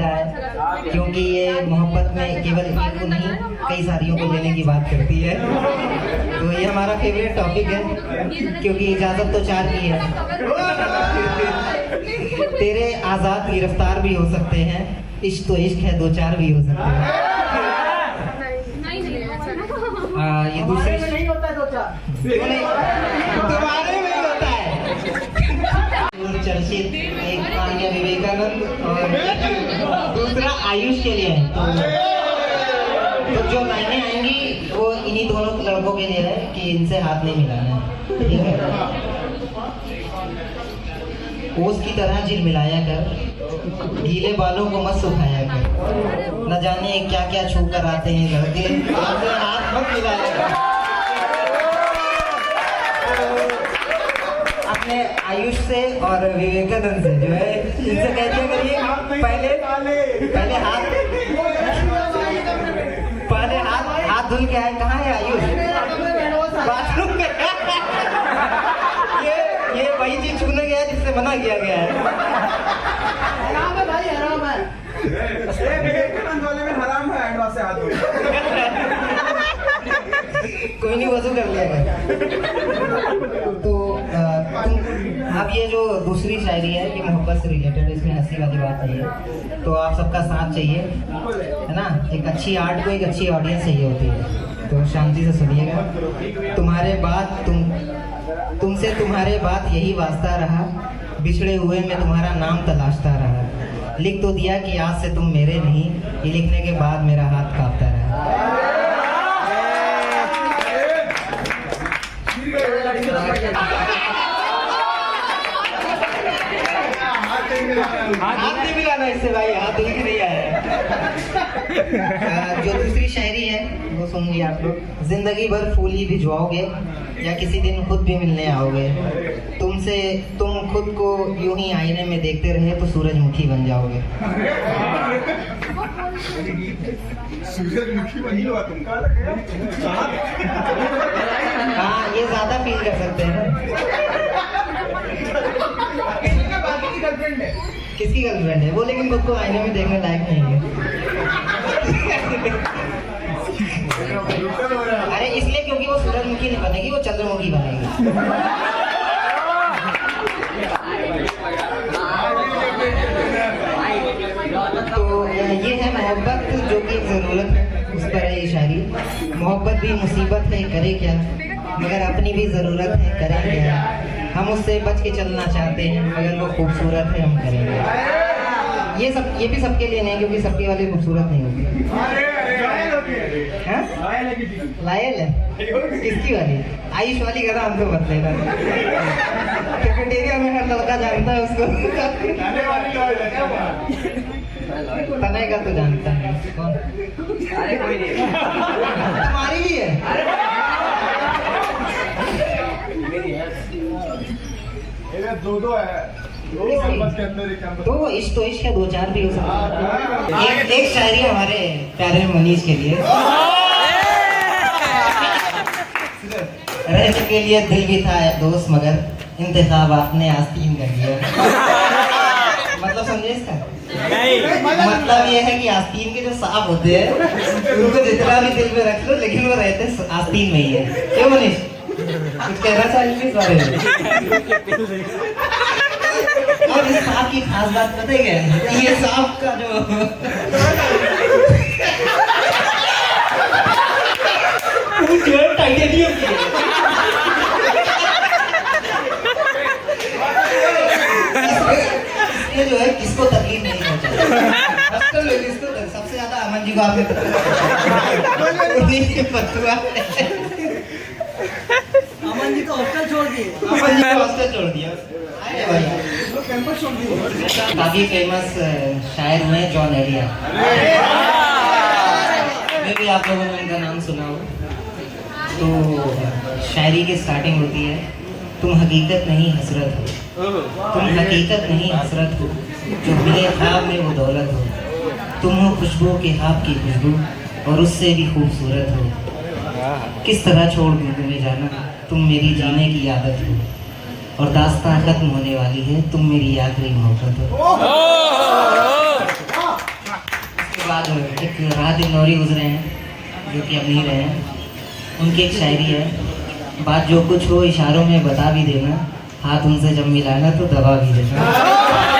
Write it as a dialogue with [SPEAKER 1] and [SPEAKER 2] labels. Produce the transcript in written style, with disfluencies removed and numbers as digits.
[SPEAKER 1] लिखा है, क्योंकि ये मोहब्बत में केवल एक को नहीं कई सारियों को लेने की बात करती है। तो ये हमारा फेवरेट टॉपिक है, क्योंकि इजाजत तो चार की है। तेरे आजाद गिरफ्तार भी हो सकते हैं, इश्क तो इश्क है, दो चार भी हो सकते हैं। ये दूसरी नहीं होता है, दो चार तुम्हारे में होता है। चर्चित एक कहानी विवेकानंद और दूसरा आयुष के लिए है। तो जो लाइनें आएंगी वो इन्हीं दोनों लड़कों के लिए है कि इनसे हाथ नहीं मिलाना है, ठीक है। ओस की तरह झिलमिलाया कर, गीले बालों को मत सुखाया कर, न जाने क्या क्या छू कर आते हैं लड़के, हाथ मत मिलाया कर। अपने आयुष से और विवेकानंद से जो है इनसे कह दिया करिए पहले हाथ धुल के आए। कहाँ है आयुष? बाथरूम में। ये वही चीज छूने गया जिससे मना किया गया है। हराम है भाई, हराम है। विवेकानंद वाले में हराम है, एडवांस से हाथ कोई नहीं, वजू कर लिया गया। तो अब ये जो दूसरी शायरी है कि मोहब्बत से रिलेटेड, इसमें हंसी वाली बात नहीं है, तो आप सबका साथ चाहिए, है ना। एक अच्छी आर्ट को एक अच्छी ऑडियंस चाहिए होती है, तो शांति से सुनिएगा। तुम्हारे बाद तुमसे तुम्हारे बात यही वास्ता रहा, बिछड़े हुए में तुम्हारा नाम तलाशता रहा। लिख तो दिया कि आज से तुम मेरे नहीं, ये लिखने के बाद मेरा हाथ कांपता रहा। हाथ नहीं मिलाना इससे भाई, हाथ धुल के नहीं आया। जो दूसरी शायरी है वो सुनिए आप लोग। जिंदगी भर फूल ही भिजवाओगे या किसी दिन खुद भी मिलने आओगे, तुम खुद को यूं ही आईने में देखते रहे तो सूरजमुखी बन जाओगे। सूरजमुखी बन जाओ तुम? हाँ, ये ज्यादा फील कर सकते हैं। किसकी गर्लफ्रेंड है वो, लेकिन खुद को आईने में देखने लायक नहीं है। अरे इसलिए क्योंकि वो सूरजमुखी नहीं बनेगी, वो चंद्रमुखी बनेगी। तो ये है मोहब्बत जो कि एक जरूरत है, उस पर है ये शायरी। मोहब्बत भी मुसीबत है, करे क्या, मगर अपनी भी जरूरत है, करें क्या। हम उससे बच के चलना चाहते हैं, मगर वो खूबसूरत है, हम करेंगे। ये भी सबके लिए नहीं, क्योंकि सबकी वाली खूबसूरत नहीं होती। लायल है किसकी वाली? आयुष वाली का नाम तो मत लेना, कैफेटेरिया में हर लड़का जानता है उसको। तनय का तो जानता है कौन? अरे कोई नहीं, तुम्हारी भी है। दो है, तो इश्क है, दो चार भी हो सकता है। एक शायरी हमारे प्यारे मनीष के लिए। रहने के लिए दिल भी था दोस्त, मगर इंतखाब आपने आस्तीन कर दिया। मतलब समझे इसका? मतलब ये है कि आस्तीन के जो सांप होते हैं उनको जितना भी दिल में रख लो, लेकिन वो रहते आस्तीन में ही है। क्यों मनीष, कुछ कहना चाहिए इस बारे में? और इस सांप की खास बात पता है क्या है? ये सांप का जो टाइटेनियम की ये जो है किसको तकलीफ नहीं पहुंचाती। सबसे ज्यादा अमन जी को आपने अमन जी तो हॉस्टल छोड़ दिया। काफी फेमस शायर हुए जॉन एरिया, मैं भी आप लोगों ने उनका नाम सुना हो। तो शायरी की स्टार्टिंग होती है, तुम हकीकत नहीं हसरत हो, तुम हकीकत नहीं हसरत हो, जो मिले ख्वाब में वो दौलत हो। तुम हो खुशबू के ख्वाब की खुशबू, और उससे भी खूबसूरत हो। किस तरह छोड़ दूँ तुम्हें जाना, तुम मेरी जीने की आदत हो, और दास्तां खत्म होने वाली है, तुम मेरी आखिरी मोहब्बत हो। राहत इन्नौरी गुजरे हैं, जो कि अमीर हैं। उनकी एक शायरी है, बात जो कुछ हो इशारों में बता भी देना, हाथ उनसे जब मिलाना तो दबा भी देना।